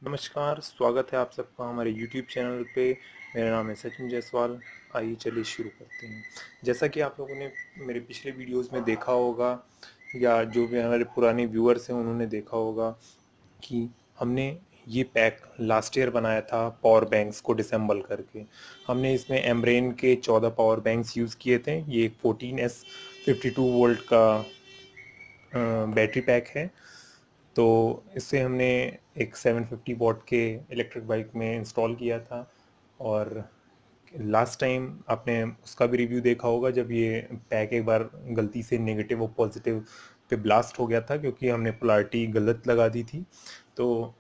नमस्कार, स्वागत है आप सबका हमारे YouTube चैनल पे। मेरा नाम है सचिन जायसवाल। आइए चलिए शुरू करते हैं। जैसा कि आप लोगों ने मेरे पिछले वीडियोस में देखा होगा या जो भी हमारे पुराने व्यूअर्स हैं उन्होंने देखा होगा कि हमने ये पैक लास्ट ईयर बनाया था पावर बैंक्स को डिसेंबल करके। हमने इसमें एमरेन के 14 पावर बैंक्स यूज़ किए थे। ये एक 14S 52 वोल्ट का बैटरी पैक है। तो इससे हमने एक 750 वॉट के इलेक्ट्रिक बाइक में इंस्टॉल किया था। और लास्ट टाइम आपने उसका भी रिव्यू देखा होगा जब ये पैक एक बार गलती से नेगेटिव और पॉजिटिव पे ब्लास्ट हो गया था, क्योंकि हमने पोलैरिटी गलत लगा दी थी। तो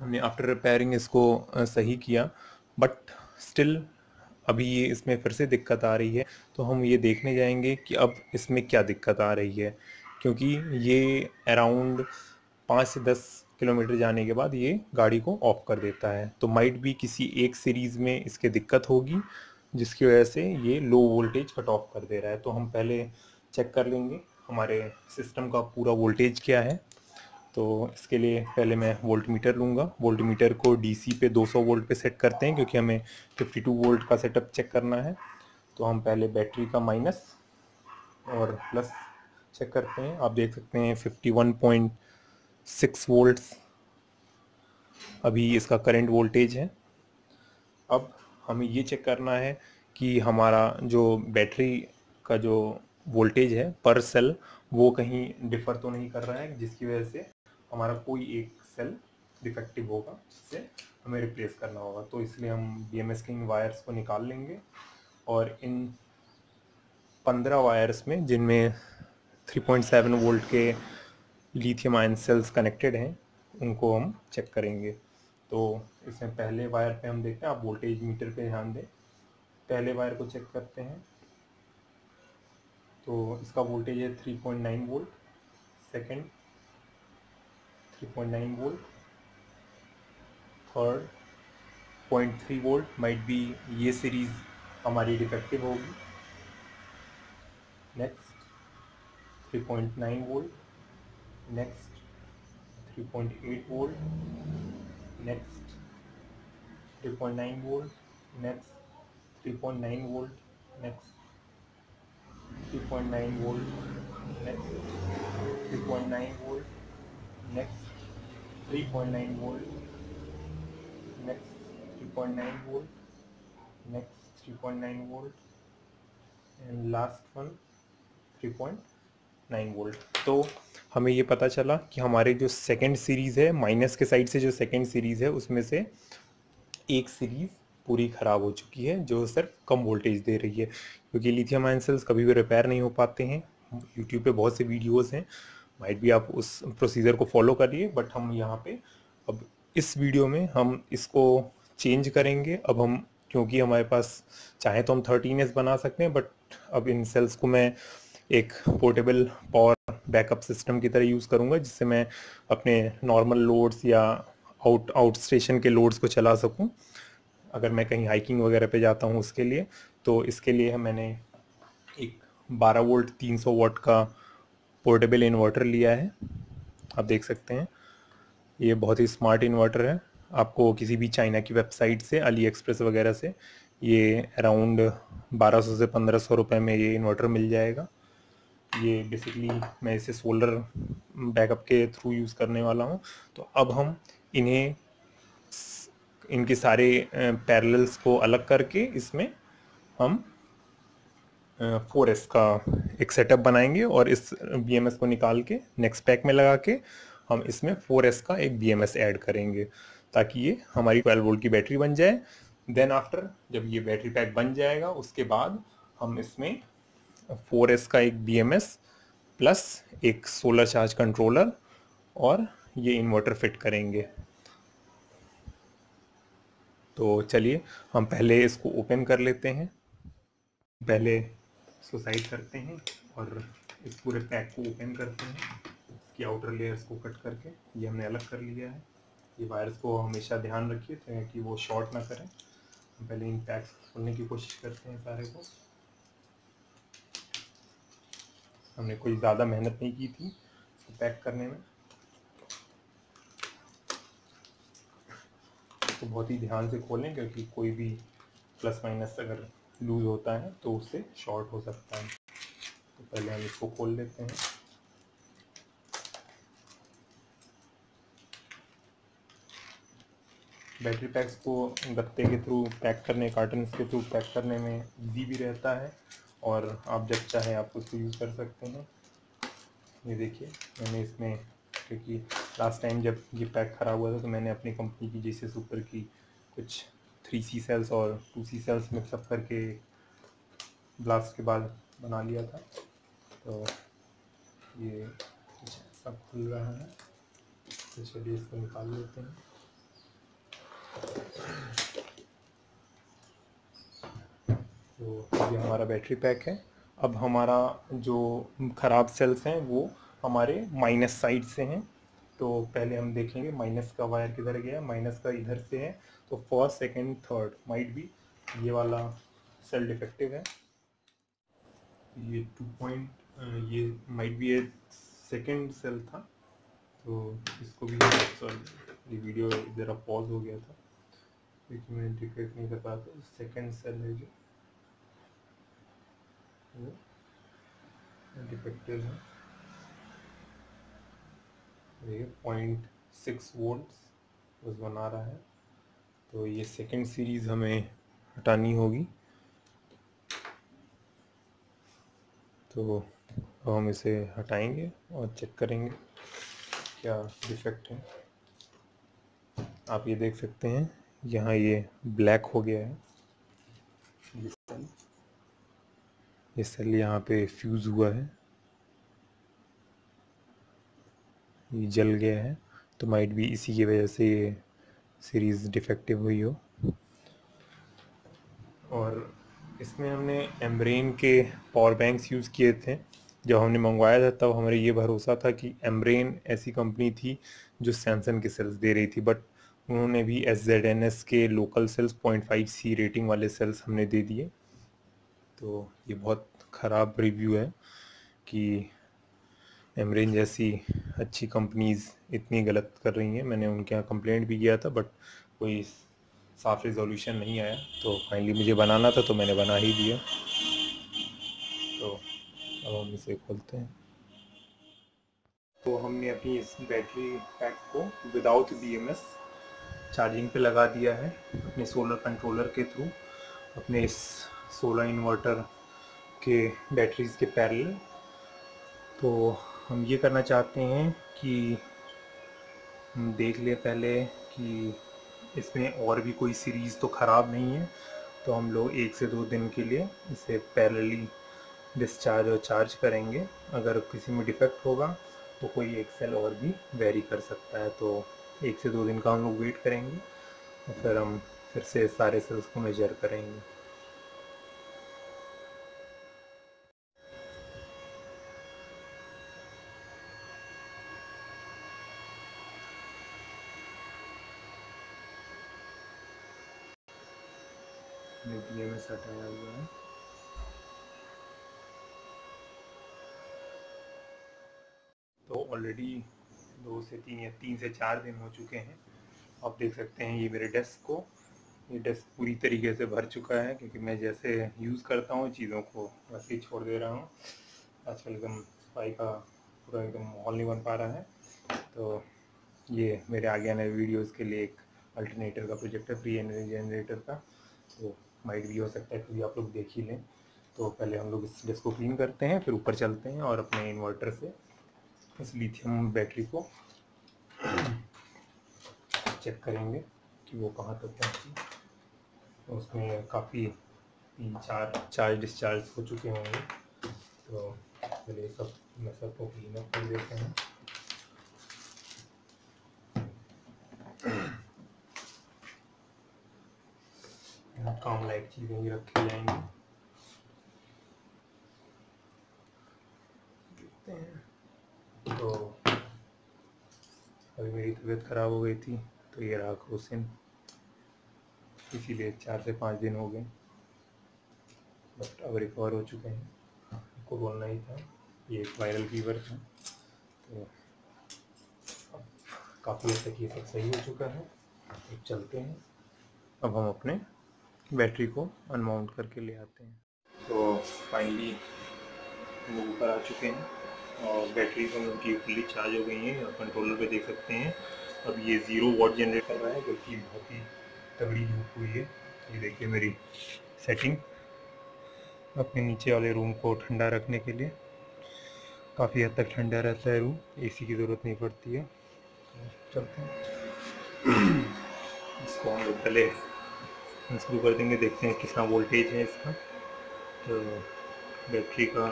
हमने आफ्टर रिपेयरिंग इसको सही किया, बट स्टिल अभी ये इसमें फिर से दिक्कत आ रही है। तो हम ये देखने जाएंगे कि अब इसमें क्या दिक्कत आ रही है, क्योंकि ये अराउंड 5 से 10 किलोमीटर जाने के बाद ये गाड़ी को ऑफ कर देता है। तो माइट भी किसी एक सीरीज़ में इसके दिक्कत होगी जिसकी वजह से ये लो वोल्टेज कट ऑफ कर दे रहा है। तो हम पहले चेक कर लेंगे हमारे सिस्टम का पूरा वोल्टेज क्या है। तो इसके लिए पहले मैं वोल्ट मीटर लूँगा। वोल्ट मीटर को डीसी पे 200 वोल्ट पे सेट करते हैं, क्योंकि हमें 52 वोल्ट का सेटअप चेक करना है। तो हम पहले बैटरी का माइनस और प्लस चेक करते हैं। आप देख सकते हैं 51.6 वोल्ट्स अभी इसका करंट वोल्टेज है। अब हमें ये चेक करना है कि हमारा जो बैटरी का जो वोल्टेज है पर सेल वो कहीं डिफर तो नहीं कर रहा है, जिसकी वजह से हमारा कोई एक सेल डिफेक्टिव होगा जिससे हमें रिप्लेस करना होगा। तो इसलिए हम BMS के इन वायर्स को निकाल लेंगे और इन 15 वायर्स में जिनमें 3.7 वोल्ट के लिथियम आयन सेल्स कनेक्टेड हैं उनको हम चेक करेंगे। तो इसमें पहले वायर पे हम देखते हैं, आप वोल्टेज मीटर पे ध्यान दें। पहले वायर को चेक करते हैं तो इसका वोल्टेज है 3.9 volt. Second 3.9 volt. Third 0.3 volt. Might be ये सीरीज हमारी डिफेक्टिव होगी। Next 3.9 volt. Next 3.8 volt. Next 3.9 volt. Next 3.9 volt. Next 3.9 volt. Next 3.9 volt. Next 3.9 volt. Next 3.9 volt. Next 3.9 volt and last one 3.9 volt. तो हमें ये पता चला कि हमारे जो सेकंड सीरीज़ है, माइनस के साइड से जो सेकंड सीरीज़ है उसमें से एक सीरीज़ पूरी ख़राब हो चुकी है जो सिर्फ कम वोल्टेज दे रही है, क्योंकि लिथियम आयन सेल्स कभी भी रिपेयर नहीं हो पाते हैं। यूट्यूब पे बहुत से वीडियोस हैं, माइट भी आप उस प्रोसीजर को फॉलो करिए। बट हम यहाँ पे अब इस वीडियो में हम इसको चेंज करेंगे। अब हम, क्योंकि हमारे पास चाहे तो हम 13S बना सकते हैं, बट अब इन सेल्स को मैं एक पोर्टेबल पावर बैकअप सिस्टम की तरह यूज़ करूँगा, जिससे मैं अपने नॉर्मल लोड्स या आउट स्टेशन के लोड्स को चला सकूं अगर मैं कहीं हाइकिंग वगैरह पे जाता हूं उसके लिए। तो इसके लिए मैंने एक 12 वोल्ट 300 वाट का पोर्टेबल इन्वर्टर लिया है। आप देख सकते हैं ये बहुत ही स्मार्ट इन्वर्टर है। आपको किसी भी चाइना की वेबसाइट से, अली एक्सप्रेस वगैरह से, ये अराउंड 1200 से 1500 रुपये में ये इन्वर्टर मिल जाएगा। ये बेसिकली मैं इसे सोलर बैकअप के थ्रू यूज़ करने वाला हूँ। तो अब हम इन्हें, इनके सारे पैरेलल्स को अलग करके इसमें हम 4S का एक सेटअप बनाएंगे और इस BMS को निकाल के नेक्स्ट पैक में लगा के हम इसमें 4S का एक BMS ऐड करेंगे, ताकि ये हमारी 12 वोल्ट की बैटरी बन जाए। देन आफ्टर जब ये बैटरी पैक बन जाएगा उसके बाद हम इसमें 4S का एक BMS प्लस एक सोलर चार्ज कंट्रोलर और ये इन्वर्टर फिट करेंगे। तो चलिए हम पहले इसको ओपन कर लेते हैं। पहले इसको साइड करते हैं और इस पूरे पैक को ओपन करते हैं। इसकी आउटर लेयर्स को कट करके ये हमने अलग कर लिया है। ये वायर्स को हमेशा ध्यान रखिए ताकि वो शॉर्ट ना करें। हम पहले इन पैक्स खोलने की कोशिश करते हैं सारे को। हमने कोई ज़्यादा मेहनत नहीं की थी इसको पैक करने में। इसको बहुत ही ध्यान से खोलें, क्योंकि कोई भी प्लस माइनस अगर लूज़ होता है तो उससे शॉर्ट हो सकता है। तो पहले हम इसको खोल लेते हैं। बैटरी पैक्स को गत्ते के थ्रू पैक करने, कार्टन के थ्रू पैक करने में इजी भी रहता है, और आप जब चाहें आप उसको यूज़ कर सकते हैं। ये देखिए, मैंने इसमें, क्योंकि लास्ट टाइम जब ये पैक ख़राब हुआ था तो मैंने अपनी कंपनी की जैसे सुपर की कुछ 3C सेल्स और 2C सेल्स मिक्सअप करके ब्लास्ट के बाद बना लिया था। तो ये कुछ ऐसा खुल रहा है, तो चलिए इसको निकाल लेते हैं। तो ये हमारा बैटरी पैक है। अब हमारा जो ख़राब सेल्स हैं वो हमारे माइनस साइड से हैं। तो पहले हम देखेंगे माइनस का वायर किधर गया है। माइनस का इधर से है, तो फर्स्ट सेकंड थर्ड माइट भी ये वाला सेल डिफेक्टिव है। ये 2 माइट भी ये सेकंड सेल था, तो इसको भी, सॉरी ये वीडियो ज़रा पॉज हो गया था क्योंकि मैं डिटेक्ट नहीं कर पाया था। सेकंड सेल है जो वो डिफेक्टिव है। ये 0.6 वोल्ट्स बस बना रहा है, तो ये सेकंड सीरीज़ हमें हटानी होगी। तो अब हम इसे हटाएंगे और चेक करेंगे क्या डिफेक्ट है। आप ये देख सकते हैं यहाँ ये ब्लैक हो गया है, ये सेल यहाँ पे फ्यूज़ हुआ है, ये जल गया है। तो माइट भी इसी की वजह से ये सीरीज़ डिफेक्टिव हुई हो। और इसमें हमने एम्ब्रेन के पावर बैंक्स यूज़ किए थे। जब हमने मंगवाया था तब हमारे ये भरोसा था कि एम्ब्रेन ऐसी कंपनी थी जो सैमसंग के सेल्स दे रही थी, बट उन्होंने भी SZNS के लोकल सेल्स 0.5C रेटिंग वाले सेल्स हमने दे दिए। तो ये बहुत ख़राब रिव्यू है कि एम्ब्रेन जैसी अच्छी कंपनीज़ इतनी गलत कर रही हैं। मैंने उनके यहाँ कंप्लेंट भी किया था, बट कोई साफ रिजोल्यूशन नहीं आया। तो फाइनली मुझे बनाना था तो मैंने बना ही दिया। तो अब हम इसे खोलते हैं। तो हमने अपनी इस बैटरी पैक को विदाउट BMS चार्जिंग पे लगा दिया है अपने सोलर कंट्रोलर के थ्रू, अपने इस सोलर इन्वर्टर के बैटरीज़ के पैरेलल। तो हम ये करना चाहते हैं कि हम देख लें पहले कि इसमें और भी कोई सीरीज़ तो ख़राब नहीं है। तो हम लोग 1 से 2 दिन के लिए इसे पैरेलली डिस्चार्ज और चार्ज करेंगे। अगर किसी में डिफेक्ट होगा तो कोई एक सेल और भी वेरी कर सकता है। तो 1 से 2 दिन का हम लोग वेट करेंगे और फिर हम फिर से सारे सेल्स को मेजर करेंगे। BMS हटाया हुआ है। तो ऑलरेडी 2 से 3 या 3 से 4 दिन हो चुके हैं। आप देख सकते हैं ये मेरे डेस्क को, ये डेस्क पूरी तरीके से भर चुका है, क्योंकि मैं जैसे यूज़ करता हूँ चीज़ों को वैसे ही छोड़ दे रहा हूँ। आजकल एकदम सफाई का पूरा एकदम माहौल नहीं बन पा रहा है। तो ये मेरे आगे आने वीडियोस के लिए एक अल्टरनेटर का प्रोजेक्ट है, फ्री एनर्जी जनरेटर का। तो माइट भी हो सकता है कि आप लोग देख ही लें। तो पहले हम लोग इस डिस्क को क्लीन करते हैं, फिर ऊपर चलते हैं और अपने इन्वर्टर से इस लिथियम बैटरी को चेक करेंगे कि वो कहाँ तक पहुँची। तो उसमें काफ़ी 3-4 चार्ज डिस्चार्ज हो चुके होंगे। तो चलिए मैं सबको क्लीन अप कर देते हैं। काम लायक चीज़ें ही रखी जाएंगी। देखते हैं। तो अभी मेरी तबीयत ख़राब हो गई थी, तो ये रहा क्रोसिन, इसीलिए 4 से 5 दिन हो गए, बट अब रिकवर हो चुके हैं। आपको बोलना ही था, ये एक वायरल फीवर था। तो अब काफ़ी हद तक ये सब सही हो चुका है। अब चलते हैं अब हम अपने बैटरी को अनमाउंट करके ले आते हैं। तो फाइनली हम लोग ऊपर आ चुके हैं और बैटरी हम लोग की फुल्ली चार्ज हो गई है। और कंट्रोलर पे देख सकते हैं अब ये 0 वॉट जनरेट कर रहा है, जो कि बहुत ही तगड़ी धूप हुई है। ये देखिए मेरी सेटिंग अपने नीचे वाले रूम को ठंडा रखने के लिए। काफ़ी हद तक ठंडा रहता है रूम, एसी की ज़रूरत नहीं पड़ती है। तो चलते हैं इसको हम लोग पहले शुरू कर देंगे, देखते हैं कितना वोल्टेज है इसका। तो बैटरी का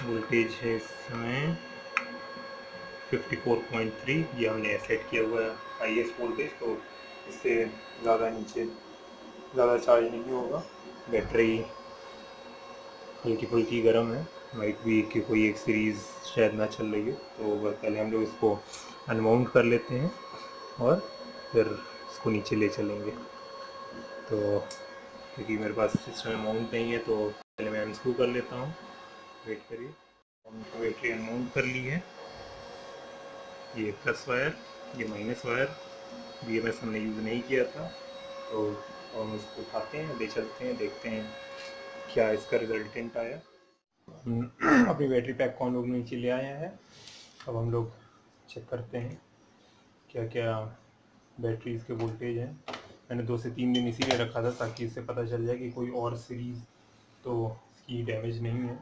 वोल्टेज है इस समय 54.3, ये हमने सेट किया हुआ है हाईएस्ट वोल्टेज। तो इससे ज़्यादा नीचे ज़्यादा चार्ज नहीं होगा। बैटरी हल्की फुल्की गर्म है, माइट भी कि कोई एक सीरीज़ शायद ना चल रही है। तो पहले हम लोग इसको अनमाउंट कर लेते हैं और फिर इसको नीचे ले चलेंगे। तो क्योंकि मेरे पास इस समय माउंट नहीं है तो पहले मैं अनस्क्रू कर लेता हूँ। वेट करिए, हमने बैटरी अनमाउंट कर ली है। ये प्लस वायर, ये माइनस वायर BMS हमने यूज़ नहीं किया था। तो हम इसको उठाते हैं, ले चलते हैं, देखते हैं क्या इसका रिजल्टेंट आया। अपनी बैटरी पैक को हम लोग नीचे ले आए हैं। अब हम लोग चेक करते हैं क्या क्या बैटरीज़ के वोल्टेज हैं। मैंने 2 से 3 दिन इसीलिए रखा था ताकि इससे पता चल जाए कि कोई और सीरीज़ तो इसकी डैमेज नहीं है।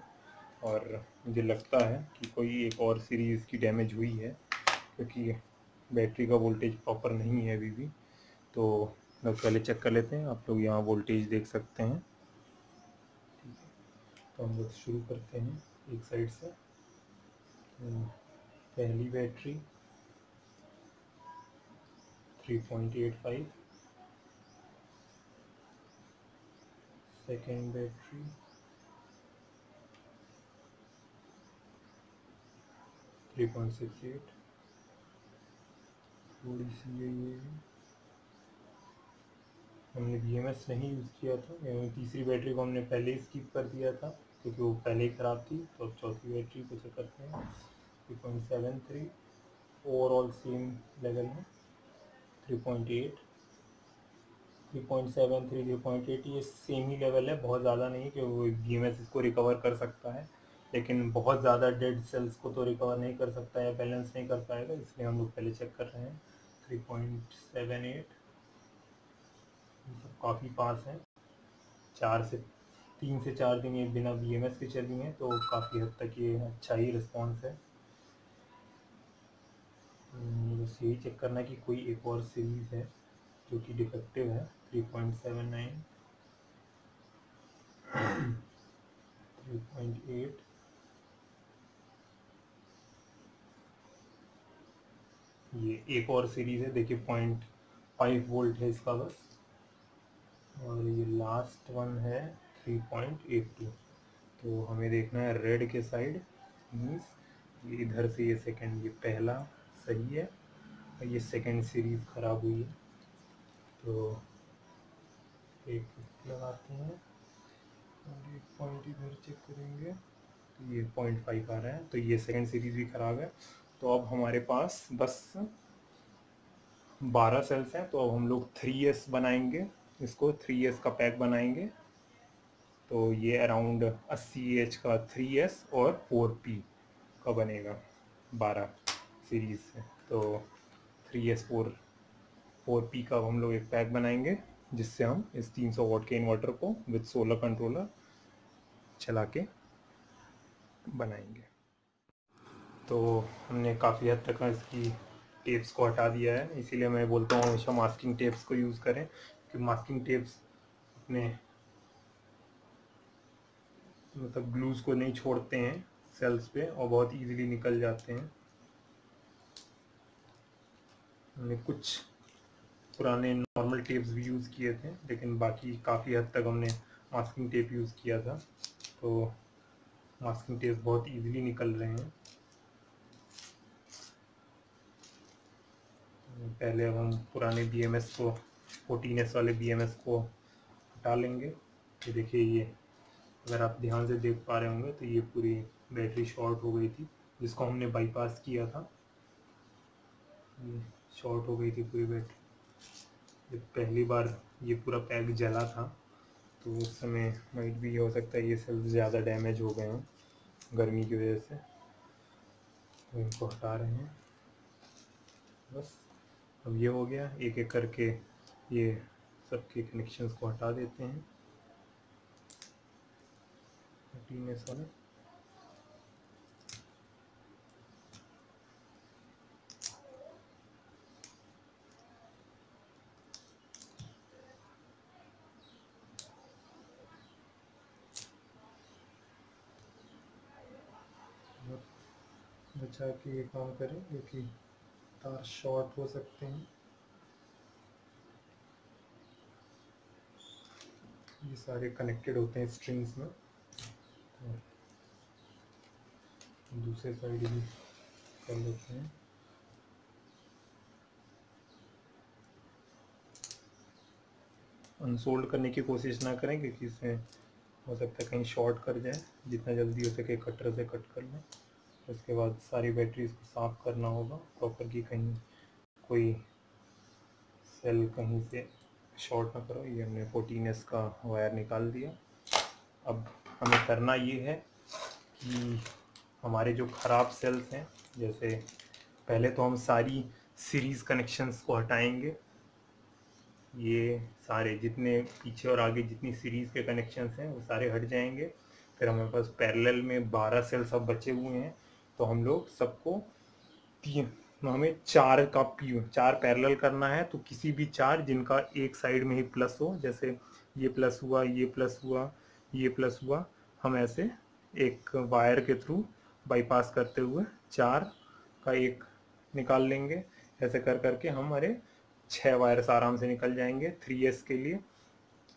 और मुझे लगता है कि कोई एक और सीरीज़ की डैमेज हुई है, क्योंकि बैटरी का वोल्टेज प्रॉपर नहीं है अभी भी। तो लोग पहले चेक कर लेते हैं। आप लोग यहाँ वोल्टेज देख सकते हैं। तो हम लोग शुरू करते हैं एक साइड से। तो पहली बैटरी 3.85, सेकेंड बैटरी 3.68, थोड़ी सी है ये, हमने BMS नहीं यूज़ किया था। तीसरी बैटरी को हमने पहले ही स्किप कर दिया था क्योंकि वो पहले ही ख़राब थी। तो अब चौथी बैटरी को चेक करते हैं। 3.73, ओवरऑल सेम लेवल है। 3.8, 3.73, 3.8, ये सेम ही लेवल है, बहुत ज़्यादा नहीं कि वो BMS इसको रिकवर कर सकता है, लेकिन बहुत ज़्यादा डेड सेल्स को तो रिकवर नहीं कर सकता है, बैलेंस नहीं कर पाएगा। इसलिए हम लोग पहले चेक कर रहे हैं। 3.78, सब काफ़ी पास है। 3 से 4 दिन ये बिना BMS के चली हैं, तो काफ़ी हद तक ये अच्छा ही रिस्पॉन्स है। बस यही चेक करना कि कोई एक और सीरीज़ है जो कि डिफेक्टिव है। 3.79, 3.8, ये एक और सीरीज़ है। देखिए 0.5 वोल्ट है इसका बस। और ये लास्ट वन है 3.82। तो हमें देखना है रेड के साइड, मीन्स ये इधर से ये सेकंड, ये पहला सही है और ये सेकंड सीरीज़ ख़राब हुई है। तो एक लगाते हैं और एक पॉइंट इधर चेक करेंगे तो ये 0.5 आ रहा है। तो ये सेकंड सीरीज़ भी ख़राब है। तो अब हमारे पास बस 12 सेल्स हैं। तो अब हम लोग 3S बनाएंगे, इसको 3S का पैक बनाएंगे। तो ये अराउंड 80Ah का 3S और 4P का बनेगा 12 सीरीज़ से। तो 3S 4P का हम लोग एक पैक बनाएंगे, जिससे हम इस 300 वाट के इन्वर्टर को विद सोलर कंट्रोलर चला के बनाएंगे। तो हमने काफ़ी हद तक इसकी टेप्स को हटा दिया है। इसीलिए मैं बोलता हूँ हमेशा मास्किंग टेप्स को यूज़ करें, क्योंकि मास्किंग टेप्स अपने मतलब ग्लूज़ को नहीं छोड़ते हैं सेल्स पे और बहुत इजीली निकल जाते हैं। हमने कुछ पुराने नॉर्मल टेप्स भी यूज़ किए थे, लेकिन बाकी काफ़ी हद तक हमने मास्किंग टेप यूज़ किया था। तो मास्किंग टेप बहुत इजीली निकल रहे हैं। पहले अब हम पुराने BMS को, 14S वाले BMS को हटा लेंगे। ये देखिए, ये अगर आप ध्यान से देख पा रहे होंगे तो ये पूरी बैटरी शॉर्ट हो गई थी, जिसको हमने बाईपास किया था। ये शॉर्ट हो गई थी पूरी बैटरी। ये पहली बार ये पूरा पैक जला था, तो उस समय माइट भी हो सकता है ये सेल्स ज़्यादा डैमेज हो गए हों गर्मी की वजह से, तो इनको हटा रहे हैं बस। अब ये हो गया, एक एक करके ये सबके कनेक्शंस को हटा देते हैं कंटिन्यूस वाले। बचा के ये काम करें क्योंकि तार शॉर्ट हो सकते हैं। ये सारे कनेक्टेड होते हैं स्ट्रिंग्स में, तो दूसरे साइड भी कर लेते हैं। अनसोल्ड करने की कोशिश ना करें क्योंकि इसमें हो सकता है कहीं शॉर्ट कर जाए। जितना जल्दी हो सके कटर से कट कर लें। उसके बाद सारी बैटरीज को साफ़ करना होगा प्रॉपर कि कहीं कोई सेल कहीं से शॉर्ट ना करो। ये हमने 14S का वायर निकाल दिया। अब हमें करना ये है कि हमारे जो ख़राब सेल्स हैं, जैसे पहले तो हम सारी सीरीज़ कनेक्शंस को हटाएंगे। ये सारे जितने पीछे और आगे जितनी सीरीज़ के कनेक्शंस हैं वो सारे हट जाएंगे। फिर हमारे पास पैरेलल में 12 सेल्स अब बचे हुए हैं, तो हम लोग सबको हमें 4 पैरेलल करना है। तो किसी भी 4 जिनका एक साइड में ही प्लस हो, जैसे ये प्लस हुआ, ये प्लस हुआ, ये प्लस हुआ, हम ऐसे एक वायर के थ्रू बाईपास करते हुए 4 का एक निकाल लेंगे। ऐसे कर करके हमारे 6 वायर्स आराम से निकल जाएंगे 3S के लिए।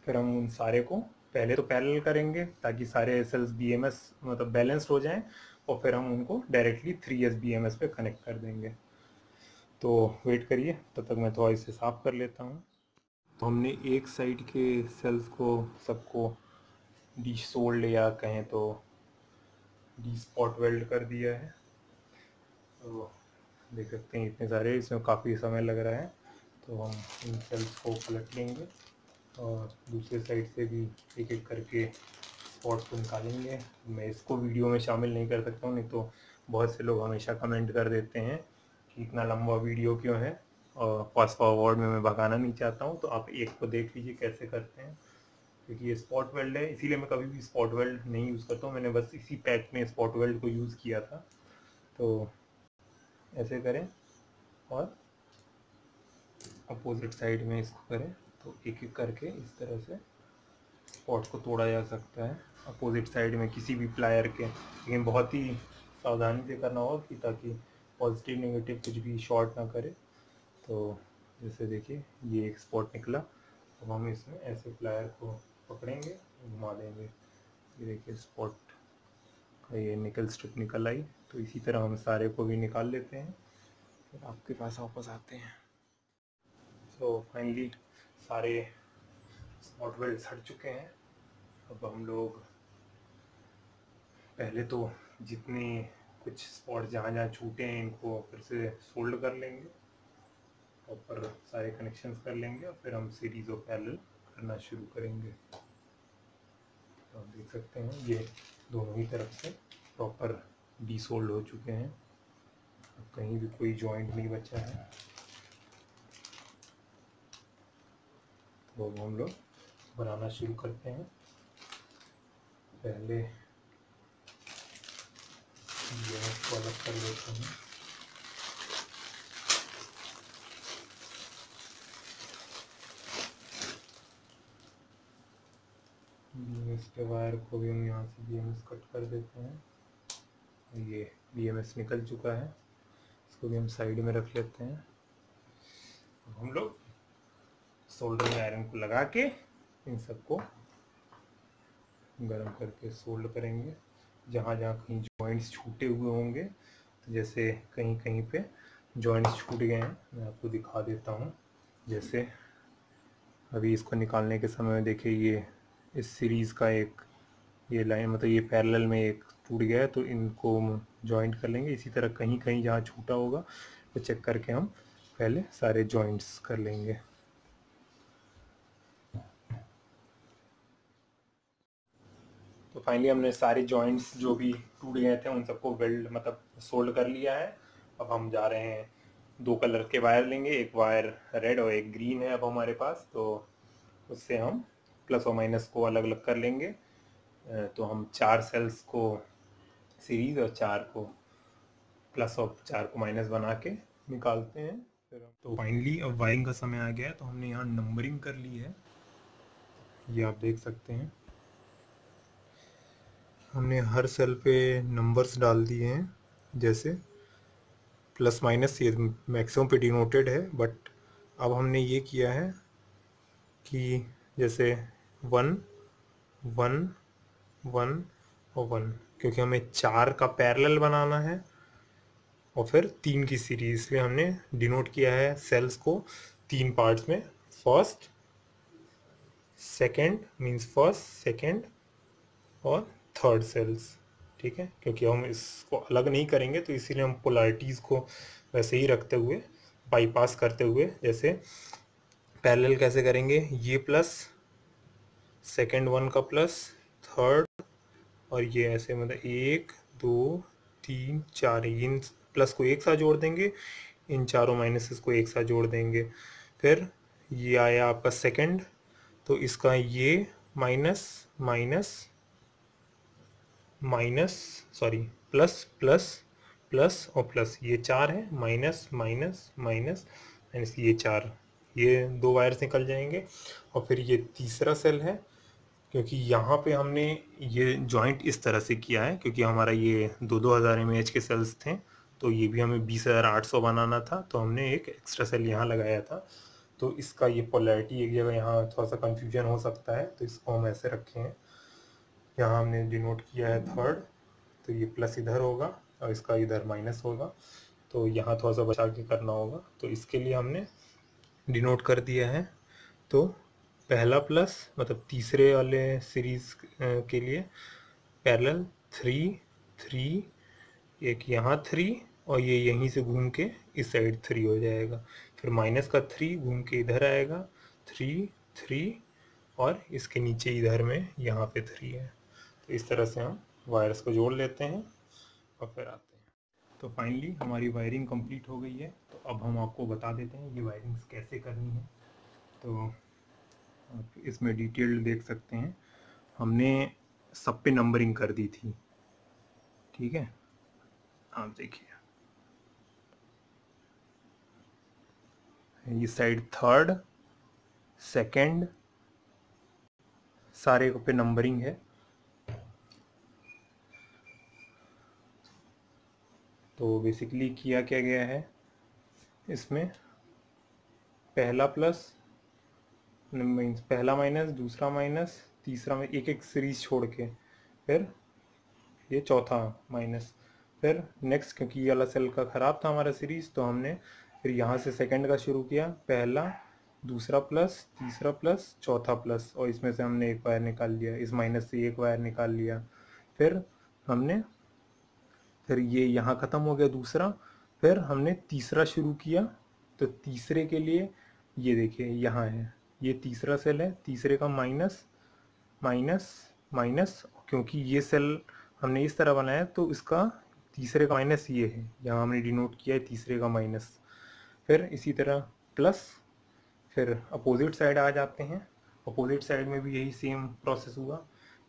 फिर हम उन सारे को पहले तो पैरेलल करेंगे ताकि सारे सेल्स BMS मतलब बैलेंस्ड हो जाएं, और फिर हम उनको डायरेक्टली 3S BMS पे कनेक्ट कर देंगे। तो वेट करिए, तब तक मैं थोड़ा इसे साफ़ कर लेता हूँ। तो हमने एक साइड के सेल्स को सबको डीसोल्ड या कहें तो डी स्पॉट वेल्ड कर दिया है। तो देख सकते हैं इतने सारे, इसमें काफ़ी समय लग रहा है। तो हम इन सेल्स को पलट लेंगे और दूसरे साइड से भी एक एक करके स्पॉट को निकालेंगे। मैं इसको वीडियो में शामिल नहीं कर सकता हूँ, नहीं तो बहुत से लोग हमेशा कमेंट कर देते हैं कि इतना लंबा वीडियो क्यों है, और फास्ट फॉरवर्ड में मैं भगाना नहीं चाहता हूँ। तो आप एक को देख लीजिए कैसे करते हैं, क्योंकि ये स्पॉट वेल्ड है, इसीलिए मैं कभी भी स्पॉट वेल्ड नहीं यूज़ करता हूँ। मैंने बस इसी पैक में स्पॉट वेल्ड को यूज़ किया था। तो ऐसे करें और अपोजिट साइड में इसको करें, तो एक एक करके इस तरह से स्पॉट को तोड़ा जा सकता है अपोजिट साइड में किसी भी प्लायर के। लेकिन बहुत ही सावधानी से करना होगा कि ताकि पॉजिटिव नेगेटिव कुछ भी शॉर्ट ना करे। तो जैसे देखिए ये एक स्पॉट निकला, तो हम इसमें ऐसे प्लायर को पकड़ेंगे, घुमा देंगे, ये देखिए स्पॉट का ये निकल स्ट्रिप निकल आई। तो इसी तरह हम सारे को भी निकाल लेते हैं, फिर आपके पास वापस आते हैं। सो फाइनली सारे स्पॉट वेल्ड्स हट चुके हैं। अब हम लोग पहले तो जितने कुछ स्पॉट जहाँ जहाँ छूटे हैं इनको फिर से सोल्ड कर लेंगे, प्रॉपर सारे कनेक्शंस कर लेंगे, और फिर हम सीरीज ऑफ पैरेलल करना शुरू करेंगे। तो आप देख सकते हैं ये दोनों ही तरफ से प्रॉपर डीसोल्ड हो चुके हैं, अब कहीं भी कोई जॉइंट नहीं बचा है। तो अब हम लोग बनाना शुरू करते हैं। पहले ये इसको अलग कर लेते हैं। BMS के वायर को भी हम यहाँ से BMS कट कर देते हैं। ये BMS निकल चुका है, इसको भी हम साइड में रख लेते हैं। अब हम लोग सोल्डरिंग आयरन को लगा के इन सबको गर्म करके सोल्ड करेंगे। जहाँ जहाँ कहीं जॉइंट्स छूटे हुए होंगे, तो जैसे कहीं कहीं पे जॉइंट्स छूट गए हैं, मैं आपको दिखा देता हूँ। जैसे अभी इसको निकालने के समय में देखिए ये इस सीरीज़ का एक ये लाइन मतलब ये पैरेलल में एक टूट गया है, तो इनको जॉइंट कर लेंगे। इसी तरह कहीं कहीं जहाँ छूटा होगा तो चेक करके हम पहले सारे जॉइंट्स कर लेंगे। तो फाइनली हमने सारे जॉइंट्स जो भी टूट गए थे उन सबको वेल्ड मतलब सोल्ड कर लिया है। अब हम जा रहे हैं, 2 कलर के वायर लेंगे, एक वायर रेड और एक ग्रीन है अब हमारे पास, तो उससे हम प्लस और माइनस को अलग अलग कर लेंगे। तो हम 4 सेल्स को सीरीज और 4 को प्लस और 4 को माइनस बना के निकालते हैं। तो फाइनली अब वायरिंग का समय आ गया है, तो हमने यहाँ नंबरिंग कर ली है, ये आप देख सकते हैं। हमने हर सेल पे नंबर्स डाल दिए हैं, जैसे प्लस माइनस ये मैक्सिमम पे डिनोटेड है, बट अब हमने ये किया है कि जैसे 1 1 1 और 1, क्योंकि हमें 4 का पैरेलल बनाना है और फिर 3 की सीरीज, इसलिए हमने डिनोट किया है सेल्स को 3 पार्ट्स में, first second means first second और थर्ड सेल्स, ठीक है। क्योंकि हम इसको अलग नहीं करेंगे तो इसीलिए हम पोलैरिटीज़ को वैसे ही रखते हुए, बाईपास करते हुए, जैसे पैरेलल कैसे करेंगे, ये प्लस सेकंड 1 का प्लस थर्ड, और ये ऐसे मतलब 1 2 3 4, इन प्लस को एक साथ जोड़ देंगे, इन चारों माइनसेस को एक साथ जोड़ देंगे। फिर ये आया आपका सेकंड, तो इसका ये minus minus minus sorry plus plus plus और प्लस, ये 4 है, माइनस माइनस माइनस माइनस, ये 4, ये 2 वायर्स निकल जाएंगे। और फिर ये तीसरा सेल है, क्योंकि यहाँ पे हमने ये जॉइंट इस तरह से किया है, क्योंकि हमारा ये 2-2000 mAh के सेल्स थे, तो ये भी हमें 20,800 बनाना था, तो हमने एक एक्स्ट्रा सेल यहाँ लगाया था। तो इसका ये पोलैरिटी एक जगह यहाँ थोड़ा सा कंफ्यूजन हो सकता है, तो इसको हम ऐसे रखे हैं। यहाँ हमने डिनोट किया है थर्ड, तो ये प्लस इधर होगा और इसका इधर माइनस होगा, तो यहाँ थोड़ा सा बचा के करना होगा, तो इसके लिए हमने डिनोट कर दिया है। तो पहला प्लस मतलब तीसरे वाले सीरीज के लिए पैरेलल 3 3, एक यहाँ 3 और ये यहीं से घूम के इस साइड 3 हो जाएगा, फिर माइनस का 3 घूम के इधर आएगा 3 3, और इसके नीचे इधर में यहाँ पे 3 है। तो इस तरह से हम वायर्स को जोड़ लेते हैं और फिर आते हैं। तो फाइनली हमारी वायरिंग कंप्लीट हो गई है, तो अब हम आपको बता देते हैं ये वायरिंग कैसे करनी है। तो आप इसमें डिटेल्ड देख सकते हैं, हमने सब पे नंबरिंग कर दी थी, ठीक है। आप देखिए ये साइड थर्ड सेकंड सारे पे नंबरिंग है। तो बेसिकली किया क्या गया है, इसमें पहला प्लस मीन्स पहला माइनस, दूसरा माइनस, तीसरा में एक एक सीरीज छोड़ के, फिर ये चौथा माइनस, फिर नेक्स्ट, क्योंकि ये वाला सेल का ख़राब था हमारा सीरीज, तो हमने फिर यहाँ से सेकंड का शुरू किया, पहला दूसरा प्लस तीसरा प्लस चौथा प्लस, और इसमें से हमने एक वायर निकाल लिया, इस माइनस से एक वायर निकाल लिया। फिर हमने फिर ये यहाँ ख़त्म हो गया दूसरा, फिर हमने तीसरा शुरू किया, तो तीसरे के लिए ये देखिए यहाँ है, ये तीसरा सेल है, तीसरे का माइनस माइनस माइनस, क्योंकि ये सेल हमने इस तरह बनाया तो इसका तीसरे का माइनस ये है, यहाँ हमने डिनोट किया है तीसरे का माइनस। फिर इसी तरह प्लस, फिर अपोजिट साइड आ जाते हैं, अपोजिट साइड में भी यही सेम प्रोसेस हुआ,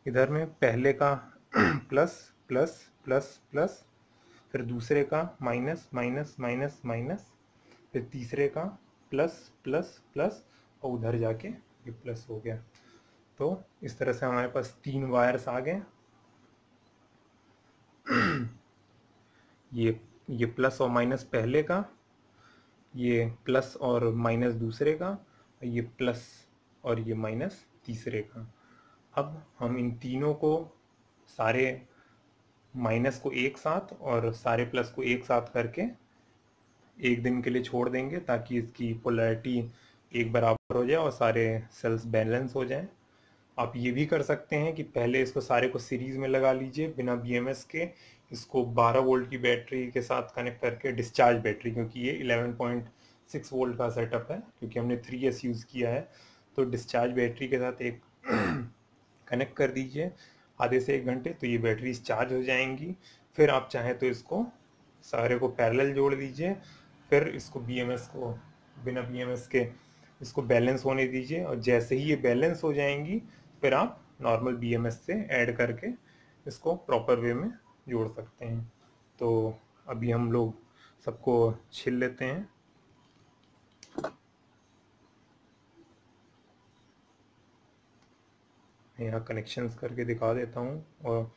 इधर में पहले का प्लस प्लस प्लस प्लस, फिर दूसरे का माइनस माइनस माइनस माइनस, फिर तीसरे का प्लस प्लस प्लस, और उधर जाके ये प्लस हो गया। तो इस तरह से हमारे पास 3 वायर्स आ गए, ये प्लस और माइनस पहले का, ये प्लस और माइनस दूसरे का, और ये प्लस और ये माइनस तीसरे का। अब हम इन तीनों को, सारे माइनस को एक साथ और सारे प्लस को एक साथ करके एक दिन के लिए छोड़ देंगे, ताकि इसकी पोलैरिटी एक बराबर हो जाए और सारे सेल्स बैलेंस हो जाएं। आप ये भी कर सकते हैं कि पहले इसको सारे को सीरीज में लगा लीजिए बिना BMS के, इसको 12 वोल्ट की बैटरी के साथ कनेक्ट करके, डिस्चार्ज बैटरी, क्योंकि ये 11.6 वोल्ट का सेटअप है, क्योंकि हमने 3S यूज़ किया है, तो डिस्चार्ज बैटरी के साथ एक कनेक्ट कर दीजिए। आधे से 1 घंटे, तो ये बैटरीज चार्ज हो जाएंगी। फिर आप चाहें तो इसको सारे को पैरेलल जोड़ दीजिए, फिर इसको BMS को बिना BMS के इसको बैलेंस होने दीजिए, और जैसे ही ये बैलेंस हो जाएंगी फिर आप नॉर्मल BMS से ऐड करके इसको प्रॉपर वे में जोड़ सकते हैं। तो अभी हम लोग सबको छिल लेते हैं। यहाँ कनेक्शंस करके दिखा देता हूँ, और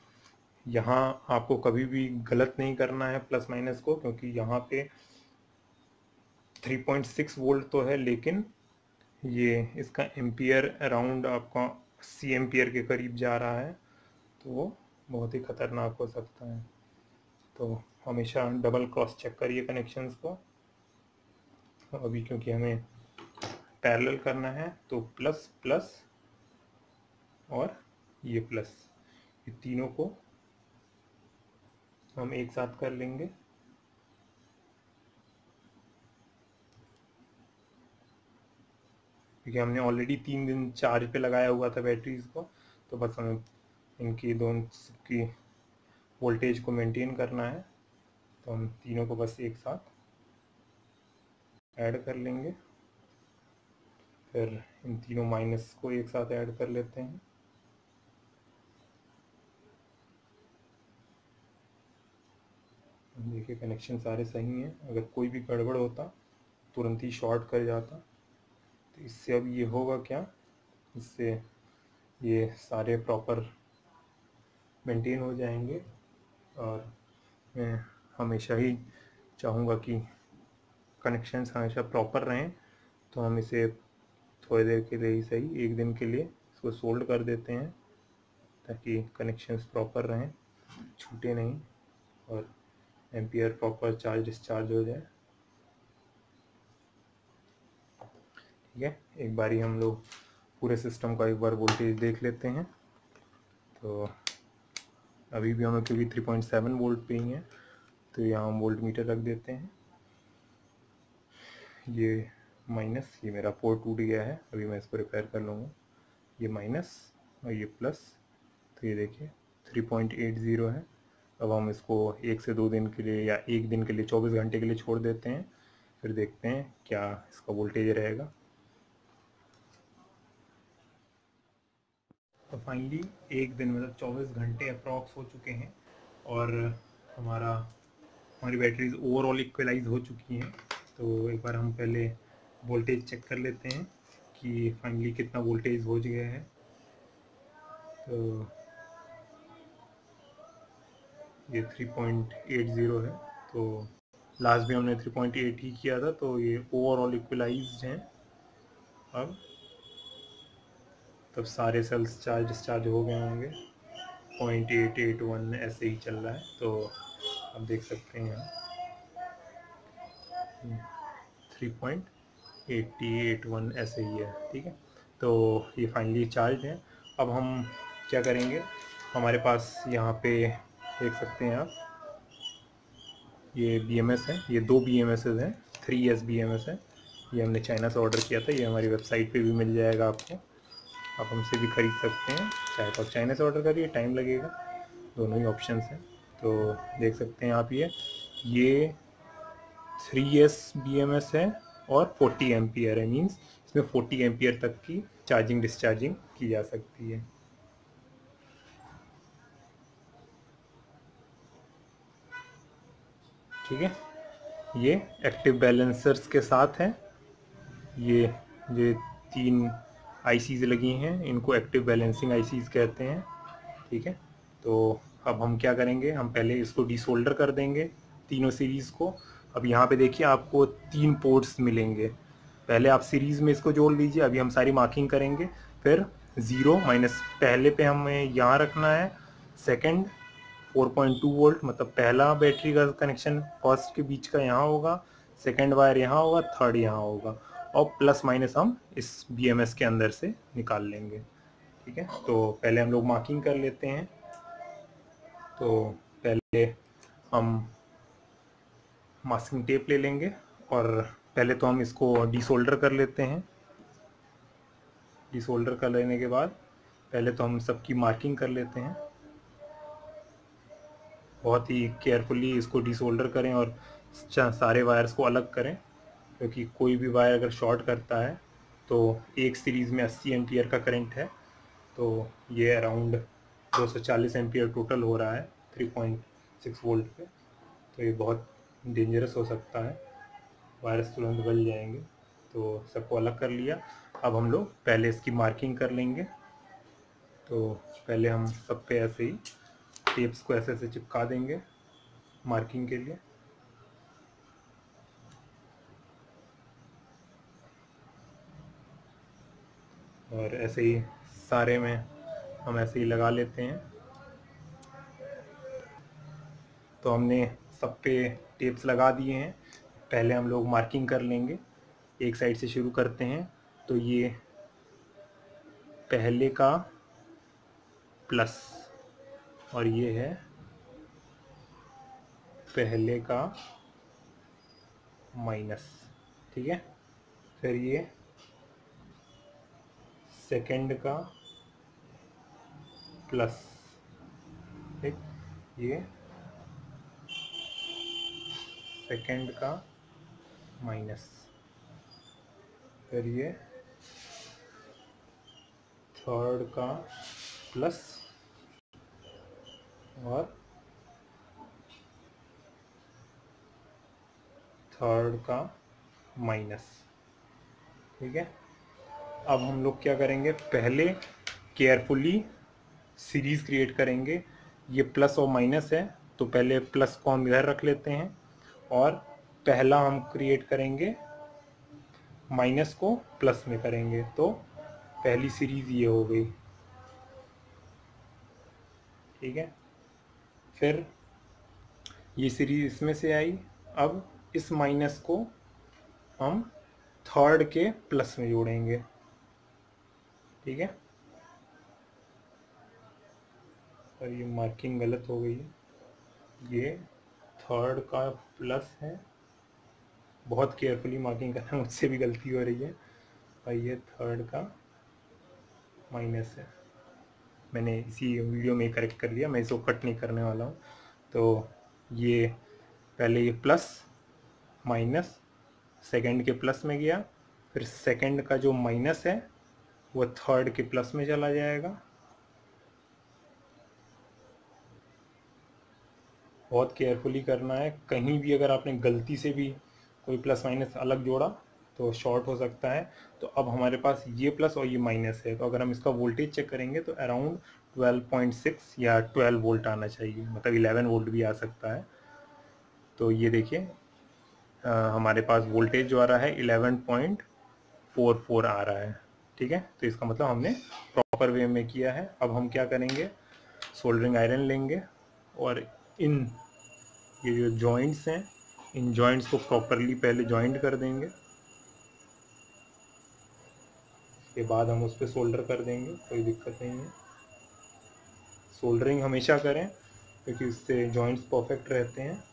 यहाँ आपको कभी भी गलत नहीं करना है प्लस माइनस को, क्योंकि यहाँ पे 3.6 वोल्ट तो है, लेकिन ये इसका एम्पियर अराउंड आपका 80 एम्पियर के करीब जा रहा है, तो वो बहुत ही खतरनाक हो सकता है। तो हमेशा डबल क्रॉस चेक करिए कनेक्शंस को। अभी क्योंकि हमें पैरेलल करना है, तो प्लस प्लस और ये प्लस, ये तीनों को हम एक साथ कर लेंगे। क्योंकि हमने ऑलरेडी 3 दिन चार्ज पे लगाया हुआ था बैटरीज को, तो बस हमें इनकी दोनों की वोल्टेज को मेंटेन करना है। तो हम तीनों को बस एक साथ ऐड कर लेंगे, फिर इन तीनों माइनस को एक साथ ऐड कर लेते हैं। देखिए कनेक्शन सारे सही हैं, अगर कोई भी गड़बड़ होता तुरंत ही शॉर्ट कर जाता। तो इससे अब ये होगा क्या, इससे ये सारे प्रॉपर मेंटेन हो जाएंगे। और मैं हमेशा ही चाहूँगा कि कनेक्शंस हमेशा प्रॉपर रहें, तो हम इसे थोड़ी देर के लिए ही सही, 1 दिन के लिए इसको सोल्ड कर देते हैं, ताकि कनेक्शंस प्रॉपर रहें, छूटे नहीं, और एम्पियर प्रॉपर चार्ज डिस्चार्ज हो जाए। ठीक है, एक बारी हम लोग पूरे सिस्टम का एक बार वोल्टेज देख लेते हैं। तो अभी भी हमें क्योंकि 3.7 वोल्ट पे ही है, तो यहाँ हम वोल्ट मीटर रख देते हैं। ये माइनस, ये मेरा पोर्ट टूट गया है, अभी मैं इसको रिपेयर कर लूँगा। ये माइनस और ये प्लस, तो ये देखिए 3.80 है। अब हम इसको 1 से 2 दिन के लिए या 1 दिन के लिए 24 घंटे के लिए छोड़ देते हैं, फिर देखते हैं क्या इसका वोल्टेज रहेगा। तो फाइनली 1 दिन मतलब 24 घंटे अप्रॉक्स हो चुके हैं, और हमारी बैटरीज ओवरऑल इक्वलाइज हो चुकी हैं। तो एक बार हम पहले वोल्टेज चेक कर लेते हैं कि फाइनली कितना वोल्टेज हो गया है। तो ये 3.80 है, तो लास्ट भी हमने 3.8 ही किया था, तो ये ओवरऑल इक्वलाइज्ड हैं। अब तब सारे सेल्स चार्ज डिस्चार्ज हो गए होंगे, 0.881 ऐसे ही चल रहा है। तो अब देख सकते हैं यहाँ 3.8081 ऐसे ही है। ठीक है, तो ये फाइनली चार्ज है। अब हम क्या करेंगे, हमारे पास यहाँ पे देख सकते हैं आप, ये BMS है, ये 2 BMS हैं, 3S BMS है। ये हमने चाइना से ऑर्डर किया था, ये हमारी वेबसाइट पे भी मिल जाएगा आपको, आप हमसे भी ख़रीद सकते हैं। चाहे तो आप चाइना से ऑर्डर करिए, टाइम लगेगा, दोनों ही ऑप्शंस हैं। तो देख सकते हैं आप, ये 3S BMS है और 40 एम्पियर है, मीन्स इसमें 40 एम्पियर तक की चार्जिंग डिस्चार्जिंग की जा सकती है। ठीक है, ये एक्टिव बैलेंसर्स के साथ है। ये 3 ICs लगी हैं, इनको एक्टिव बैलेंसिंग ICs कहते हैं। ठीक है, तो अब हम क्या करेंगे, हम पहले इसको डिसोल्डर कर देंगे तीनों सीरीज़ को। अब यहाँ पे देखिए आपको 3 पोर्ट्स मिलेंगे, पहले आप सीरीज़ में इसको जोड़ लीजिए। अभी हम सारी मार्किंग करेंगे, फिर 0 माइनस पहले पे हमें यहाँ रखना है, सेकंड 4.2 वोल्ट मतलब पहला बैटरी का कनेक्शन फर्स्ट के बीच का यहाँ होगा, सेकंड वायर यहाँ होगा, थर्ड यहाँ होगा, और प्लस माइनस हम इस BMS के अंदर से निकाल लेंगे। ठीक है, तो पहले हम लोग मार्किंग कर लेते हैं। तो पहले हम मास्किंग टेप ले लेंगे, और पहले तो हम इसको डिसोल्डर कर लेते हैं। डिसोल्डर कर लेने के बाद पहले तो हम सबकी मार्किंग कर लेते हैं। बहुत ही केयरफुली इसको डिसोल्डर करें और सारे वायर्स को अलग करें, क्योंकि कोई भी वायर अगर शॉर्ट करता है तो एक सीरीज़ में 80 एम्पियर का करंट है, तो ये अराउंड 240 एम्पियर टोटल हो रहा है 3.6 वोल्ट पे। तो ये बहुत डेंजरस हो सकता है, वायर्स तुरंत गल जाएंगे। तो सबको अलग कर लिया। अब हम लोग पहले इसकी मार्किंग कर लेंगे। तो पहले हम सब पे ऐसे ही टेप्स को ऐसे ऐसे चिपका देंगे मार्किंग के लिए। और ऐसे ही सारे में हम ऐसे ही लगा लेते हैं। तो हमने सब पे टेप्स लगा दिए हैं। पहले हम लोग मार्किंग कर लेंगे, एक साइड से शुरू करते हैं। तो ये पहले का प्लस और ये है पहले का माइनस, ठीक है। फिर ये सेकंड का प्लस, ठीक। ये सेकंड का माइनस, फिर ये थर्ड का प्लस और थर्ड का माइनस, ठीक है। अब हम लोग क्या करेंगे, पहले केयरफुली सीरीज़ क्रिएट करेंगे। ये प्लस और माइनस है, तो पहले प्लस को हम इधर रख लेते हैं और पहला हम क्रिएट करेंगे, माइनस को प्लस में करेंगे। तो पहली सीरीज़ ये हो गई, ठीक है। फिर ये सीरीज इसमें से आई। अब इस माइनस को हम थर्ड के प्लस में जोड़ेंगे, ठीक है। और ये मार्किंग गलत हो गई है, ये थर्ड का प्लस है। बहुत केयरफुली मार्किंग करना, मुझसे भी गलती हो रही है। और ये थर्ड का माइनस है। मैंने इसी वीडियो में करेक्ट कर लिया, मैं इसको कट नहीं करने वाला हूँ। तो ये पहले ये प्लस माइनस सेकंड के प्लस में गया, फिर सेकंड का जो माइनस है वो थर्ड के प्लस में चला जाएगा। बहुत केयरफुली करना है, कहीं भी अगर आपने गलती से भी कोई प्लस माइनस अलग जोड़ा तो शॉर्ट हो सकता है। तो अब हमारे पास ये प्लस और ये माइनस है, तो अगर हम इसका वोल्टेज चेक करेंगे तो अराउंड 12.6 या 12 वोल्ट आना चाहिए, मतलब 11 वोल्ट भी आ सकता है। तो ये देखिए हमारे पास वोल्टेज जो आ रहा है 11.44 आ रहा है, ठीक है। तो इसका मतलब हमने प्रॉपर वे में किया है। अब हम क्या करेंगे, सोल्डरिंग आयरन लेंगे और इन ये जो जॉइंट्स हैं, इन जॉइंट्स को प्रॉपरली पहले जॉइंट कर देंगे। उसके बाद हम उस पर सोल्डर कर देंगे, कोई दिक्कत नहीं है। सोल्डरिंग हमेशा करें क्योंकि इससे जॉइंट्स परफेक्ट रहते हैं।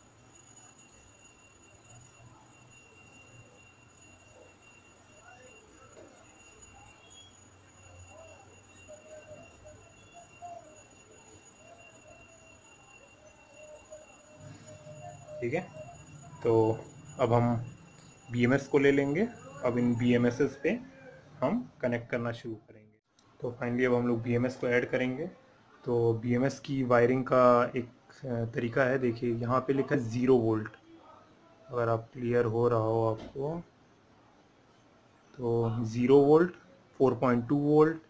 ठीक है, तो अब हम BMS को ले लेंगे। अब इन BMS पे हम कनेक्ट करना शुरू करेंगे। तो फाइनली अब हम लोग BMS को ऐड करेंगे। तो BMS की वायरिंग का एक तरीका है, देखिए यहाँ पे लिखा है 0 वोल्ट। अगर आप क्लियर हो रहा हो आपको, तो 0 वोल्ट, 4.2 वोल्ट,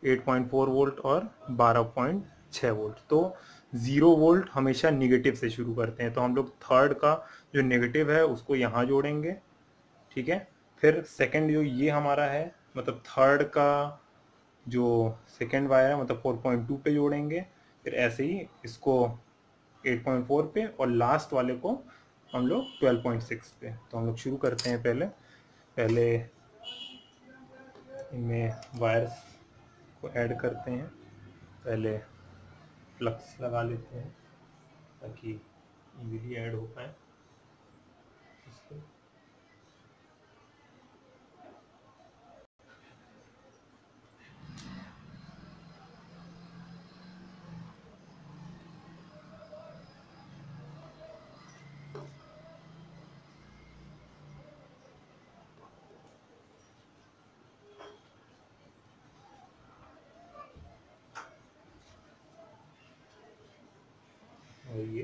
8.4 वोल्ट और 12.6 वोल्ट। तो 0 वोल्ट हमेशा निगेटिव से शुरू करते हैं, तो हम लोग थर्ड का जो नेगेटिव है उसको यहाँ जोड़ेंगे, ठीक है। फिर सेकंड जो ये हमारा है, मतलब थर्ड का जो सेकंड वायर है, मतलब 4.2 पे जोड़ेंगे। फिर ऐसे ही इसको 8.4 पे और लास्ट वाले को हम लोग 12.6 पे। तो हम लोग शुरू करते हैं, पहले पहले इनमें वायर्स को ऐड करते हैं। पहले फ्लक्स लगा लेते हैं ताकि इजीली ऐड हो पाए इसको। और ये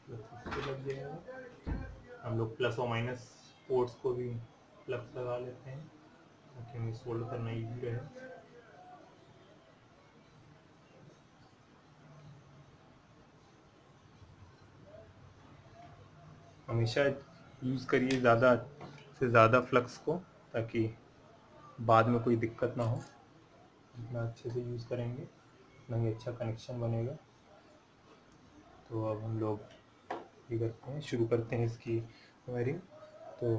प्लस इसको लग जाएगा। हम लोग प्लस और माइनस पोर्ट्स को भी प्लस लगा लेते हैं ताकि हमें सोल्ड करना इजी रहे। हमेशा यूज़ करिए ज़्यादा से ज़्यादा फ्लक्स को ताकि बाद में कोई दिक्कत ना हो। जितना अच्छे से यूज़ करेंगे उतना ही अच्छा कनेक्शन बनेगा। तो अब हम लोग ये करते हैं, शुरू करते हैं इसकी वायरिंग। तो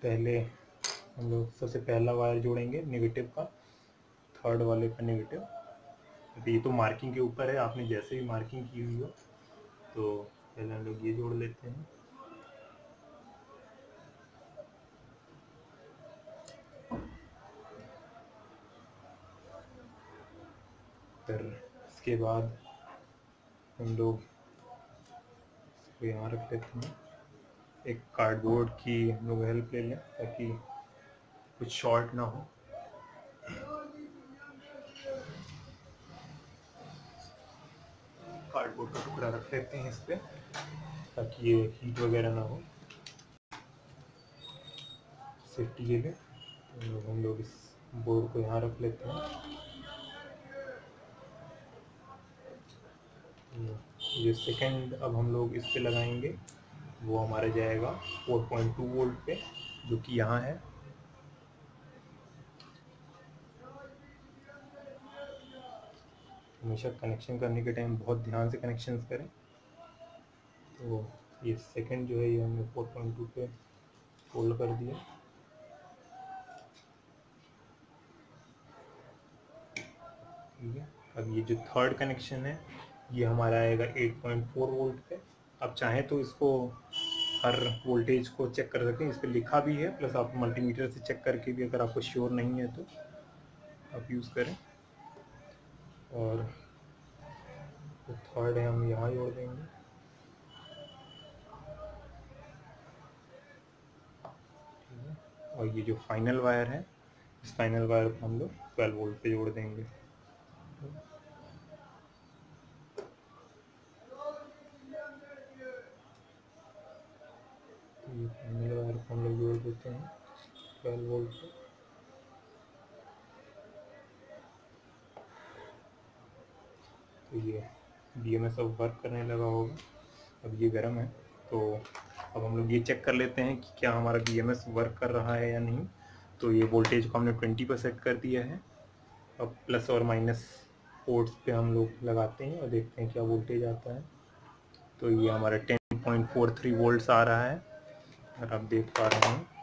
पहले हम लोग सबसे पहला वायर जोड़ेंगे नेगेटिव का, थर्ड वाले का नेगेटिव। तो ये तो मार्किंग के ऊपर है, आपने जैसे भी मार्किंग की हुई हो। तो पहले हम लोग ये जोड़ लेते हैं। फिर इसके बाद हम लोग इसको यहाँ रख लेते हैं। एक कार्डबोर्ड की हम लोग हेल्प ले लें ताकि कुछ शॉर्ट ना हो। कार्डबोर्ड का टुकड़ा रख लेते हैं इस पे ताकि ये हीट वगैरह ना हो, सेफ्टी के लिए। तो हम लोग इस बोर्ड को यहाँ रख लेते हैं। ये सेकंड अब हम लोग इस पे लगाएंगे, वो हमारा जाएगा 4.2 वोल्ट पे, जो कि यहाँ है। हमेशा कनेक्शन करने के टाइम बहुत ध्यान से कनेक्शन करें। तो ये सेकंड जो है ये हमने 4.2 पे फोल्ड कर दिया। ठीक है, अब ये जो थर्ड कनेक्शन है ये हमारा आएगा 8.4 वोल्ट पे। आप चाहें तो इसको हर वोल्टेज को चेक कर सकते हैं, इस पर लिखा भी है, प्लस आप मल्टीमीटर से चेक करके भी अगर आपको श्योर नहीं है तो आप यूज़ करें। और तो थर्ड है, हम यहाँ जोड़ देंगे। ठीक है, और ये जो फाइनल वायर है, इस फाइनल वायर को हम लोग 12 वोल्ट पे जोड़ देंगे। तो ये फाइनल वायर को हम लोग जोड़ देते हैं 12 वोल्ट पे। तो ये BMS अब वर्क करने लगा होगा। अब ये गर्म है, तो अब हम लोग ये चेक कर लेते हैं कि क्या हमारा BMS वर्क कर रहा है या नहीं। तो ये वोल्टेज को हमने 20 पर सेट कर दिया है। अब प्लस और माइनस पोर्ट्स पे हम लोग लगाते हैं और देखते हैं क्या वोल्टेज आता है। तो ये हमारा 10.43 वोल्ट्स आ रहा है, अगर आप देख पा रहे हैं।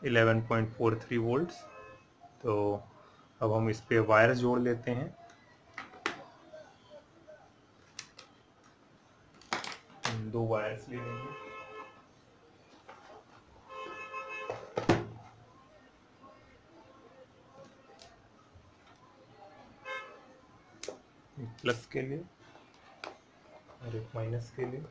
$11.43 वोल्ट्स। तो अब हम इस पे वायर्स जोड़ लेते हैं। दो वायर्स ले लेंगे। एक प्लस के लिए और एक माइनस के लिए।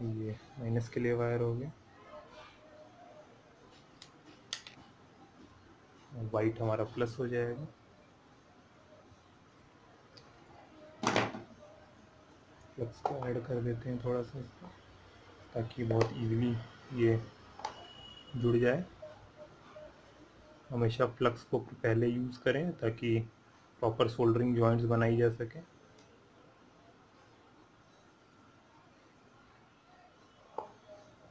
ये माइनस के लिए वायर हो गया। वाइट हमारा प्लस हो जाएगा। फ्लक्स को ऐड कर देते हैं थोड़ा सा इसको, ताकि बहुत इजीली ये जुड़ जाए। हमेशा फ्लक्स को पहले यूज़ करें ताकि प्रॉपर सोल्डरिंग जॉइंट्स बनाई जा सके।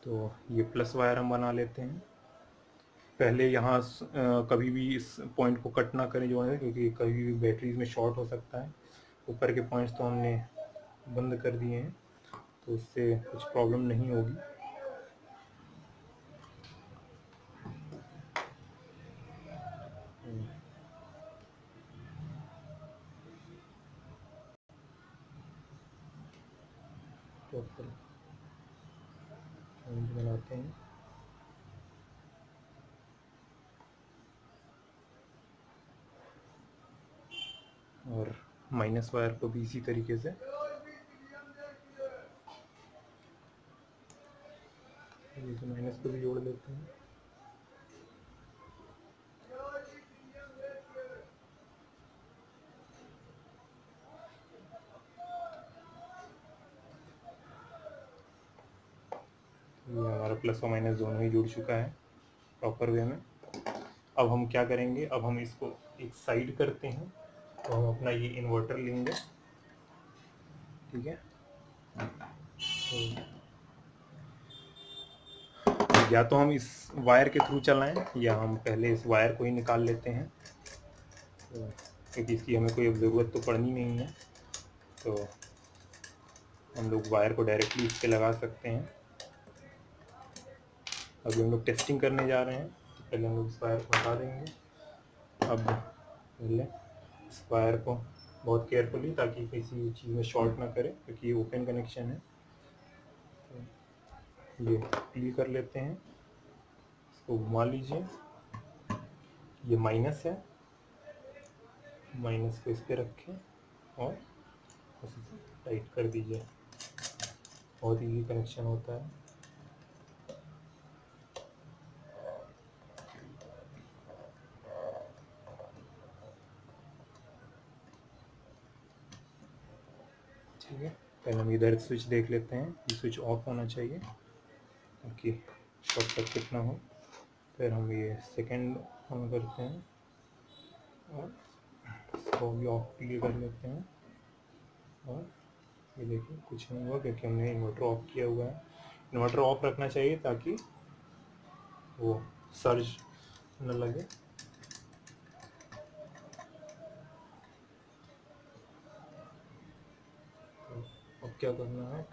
तो ये प्लस वायर हम बना लेते हैं। पहले यहाँ कभी भी इस पॉइंट को कट ना करें जो है, क्योंकि कभी भी बैटरीज में शॉर्ट हो सकता है। ऊपर के पॉइंट्स तो हमने बंद कर दिए हैं, तो उससे कुछ प्रॉब्लम नहीं होगी। प्रॉपर बनाते हैं। और माइनस वायर को भी इसी तरीके से माइनस को भी जोड़ लेते हैं। ये हमारा प्लस और माइनस दोनों ही जुड़ चुका है प्रॉपर वे में। अब हम क्या करेंगे, अब हम इसको एक साइड करते हैं। तो हम अपना ये इन्वर्टर लेंगे, ठीक है। तो या तो हम इस वायर के थ्रू चलाएं या हम पहले इस वायर को ही निकाल लेते हैं, तो क्योंकि इसकी हमें कोई ज़रूरत तो पड़नी नहीं है। तो हम लोग वायर को डायरेक्टली इस पे लगा सकते हैं। अभी हम लोग टेस्टिंग करने जा रहे हैं, तो पहले हम लोग इस वायर को हटा देंगे। अब पहले इस वायर को बहुत केयरफुली, ताकि किसी चीज़ में शॉर्ट ना करे, क्योंकि ये ओपन कनेक्शन है। तो ये पील कर लेते हैं, इसको घुमा लीजिए। ये माइनस है, माइनस को इस पे रखें और उसे टाइट कर दीजिए। बहुत ईजी कनेक्शन होता है। ठीक है, पहले हम इधर स्विच देख लेते हैं। ये स्विच ऑफ होना चाहिए ताकि शॉर्ट सर्किट ना हो। फिर हम ये सेकंड ऑन करते हैं और इसको भी ऑफ क्लियर कर लेते हैं। और ये देखिए कुछ नहीं हुआ, क्योंकि हमने इन्वर्टर ऑफ किया हुआ है। इन्वर्टर ऑफ रखना चाहिए ताकि वो सर्ज न लगे। तो अब क्या करना है,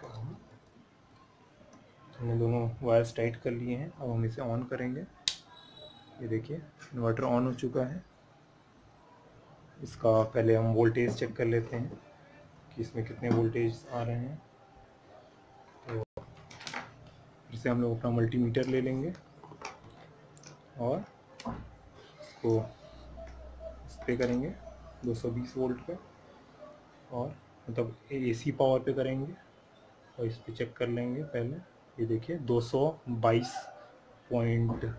हमने दोनों वायर्स टाइट कर लिए हैं। अब हम इसे ऑन करेंगे। ये देखिए इन्वर्टर ऑन हो चुका है। इसका पहले हम वोल्टेज चेक कर लेते हैं कि इसमें कितने वोल्टेज आ रहे हैं। तो फिर से हम लोग अपना मल्टीमीटर ले लेंगे और इसको इस पे करेंगे 220 वोल्ट पे, और मतलब एसी पावर पे करेंगे और इस पे चेक कर लेंगे पहले। ये देखिए 222.2,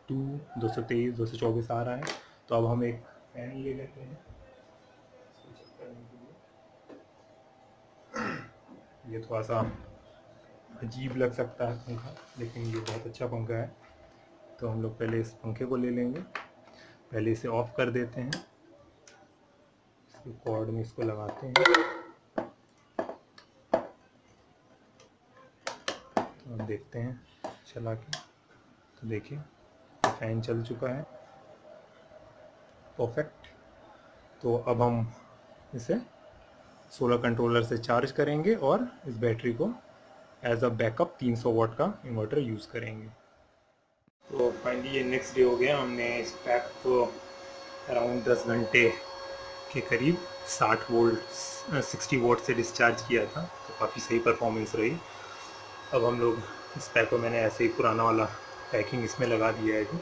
223, 224 आ रहा है। तो अब हम एक फैन ले लेते हैं इसको चेक करने के लिए। ये थोड़ा सा अजीब लग सकता है पंखा, लेकिन ये बहुत अच्छा पंखा है। तो हम लोग पहले इस पंखे को ले लेंगे, पहले इसे ऑफ कर देते हैं। इसके कॉर्ड में इसको लगाते हैं। तो अब देखते हैं चला के। तो देखिए फैन चल चुका है, परफेक्ट। तो अब हम इसे सोलर कंट्रोलर से चार्ज करेंगे और इस बैटरी को एज अ बैकअप 300 वाट का इन्वर्टर यूज़ करेंगे। तो फाइनली ये नेक्स्ट डे हो गया। हमने इस पैक को अराउंड 10 घंटे के करीब 60 वोल्ट 60 वोल्ट से डिस्चार्ज किया था। तो काफ़ी सही परफॉर्मेंस रही। अब हम लोग इस पैक को, मैंने ऐसे ही पुराना वाला पैकिंग इसमें लगा दिया है जी।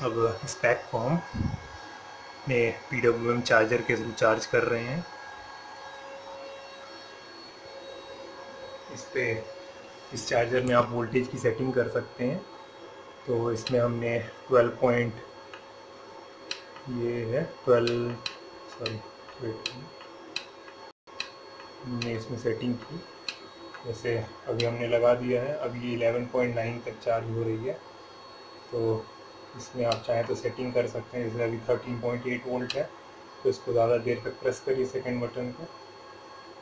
अब इस पैक को हम अपने PWM चार्जर के थ्रू चार्ज कर रहे हैं। इस चार्जर में आप वोल्टेज की सेटिंग कर सकते हैं। तो इसमें हमने 12 पॉइंट, ये है 12, सॉरी वेट, हमने इसमें सेटिंग की। जैसे अभी हमने लगा दिया है, अभी 11.9 तक चार्ज हो रही है। तो इसमें आप चाहें तो सेटिंग कर सकते हैं। जैसे अभी 13.8 वोल्ट है, तो इसको ज़्यादा देर तक प्रेस करिए सेकंड बटन को,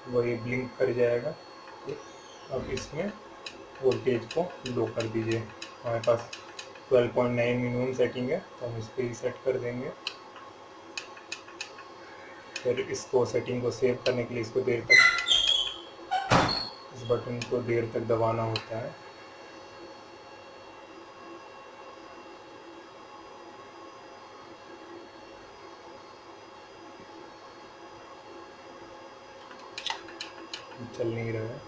वो ये ब्लिंक कर जाएगा। अब इसमें वोल्टेज को लो कर दीजिए। हमारे पास 12.9 मिनिमम सेटिंग है, तो हम इस पर ही सेट कर देंगे। फिर इसको सेटिंग को सेव करने के लिए इसको देर तक, इस बटन को देर तक दबाना होता है। चल नहीं रहा है।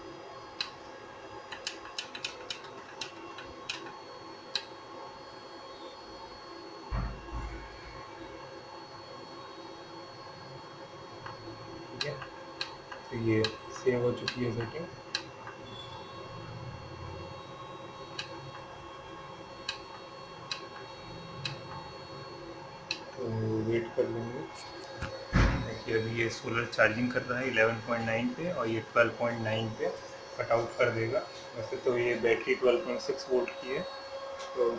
तो ये सेव हो चुकी है सेटिंग। तो वेट कर लेंगे। देखिए अभी ये सोलर चार्जिंग कर रहा है 11.9 पे और ये 12.9 पे कट आउट कर देगा। वैसे तो ये बैटरी 12.6 वोल्ट की है, तो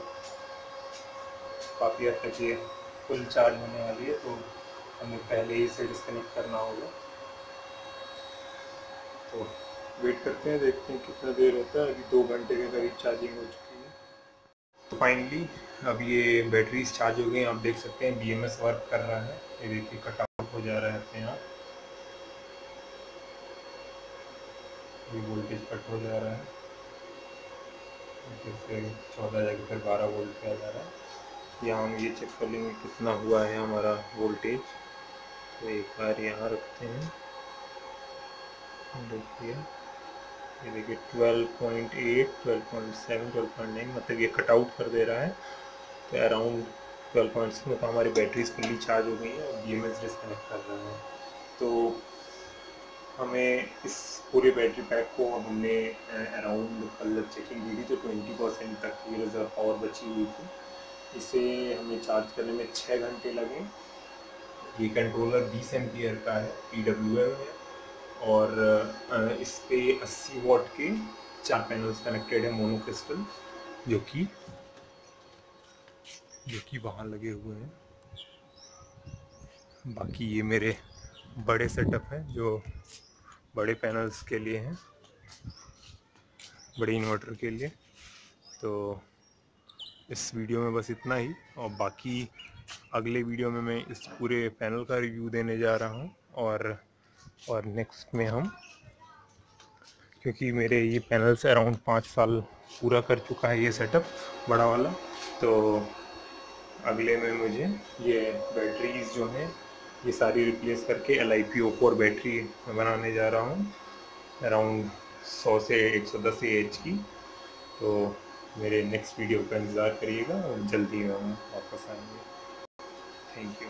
काफ़ी हद तक ये फुल चार्ज होने वाली है, तो हमें पहले ही इसे डिस्कनेक्ट करना होगा। तो वेट करते हैं, देखते हैं कितना देर होता है। अभी 2 घंटे के करीब चार्जिंग हो चुकी है। तो फाइनली अब ये बैटरीज चार्ज हो गई। आप देख सकते हैं BMS वर्क कर रहा है। ये देखिए कट आउट हो जा रहा है अपने आप, ये वोल्टेज कट हो जा रहा है। फिर से 14 जगह फिर 12 वोल्ट पे आ जा रहा है। यहाँ हम ये चेक कर लेंगे कितना हुआ है हमारा वोल्टेज। तो एक बार यहाँ रखते हैं, देखिए ये देखिए 12.8, 12.7, 12.9, मतलब ये कट आउट कर दे रहा है। तो अराउंड 12.6 में तो हमारी बैटरीज फुल्ली चार्ज हो गई है और BMS डिस्कनेक्ट कर रहा है। तो हमें इस पूरे बैटरी पैक को हमने अराउंड कल चेकिंग की थी, तो 20% तक ये रिजर्व पावर बची हुई थी। इसे हमें चार्ज करने में 6 घंटे लगे। ये कंट्रोलर 20 एम्पियर का है, PWM है, और इस पे 80 वॉट के 4 पैनल्स कनेक्टेड है मोनोक्रिस्टल, जो कि वहाँ लगे हुए हैं। बाकी ये मेरे बड़े सेटअप हैं जो बड़े पैनल्स के लिए हैं, बड़े इन्वर्टर के लिए। तो इस वीडियो में बस इतना ही, और बाकी अगले वीडियो में मैं इस पूरे पैनल का रिव्यू देने जा रहा हूँ। और नेक्स्ट में हम, क्योंकि मेरे ये पैनल से अराउंड 5 साल पूरा कर चुका है ये सेटअप बड़ा वाला, तो अगले में मुझे ये बैटरीज जो हैं ये सारी रिप्लेस करके LiPo4 बैटरी मैं बनाने जा रहा हूँ, अराउंड 100 से 110 AH की। तो मेरे नेक्स्ट वीडियो का इंतज़ार करिएगा और जल्दी हम वापस आएंगे। Thank you.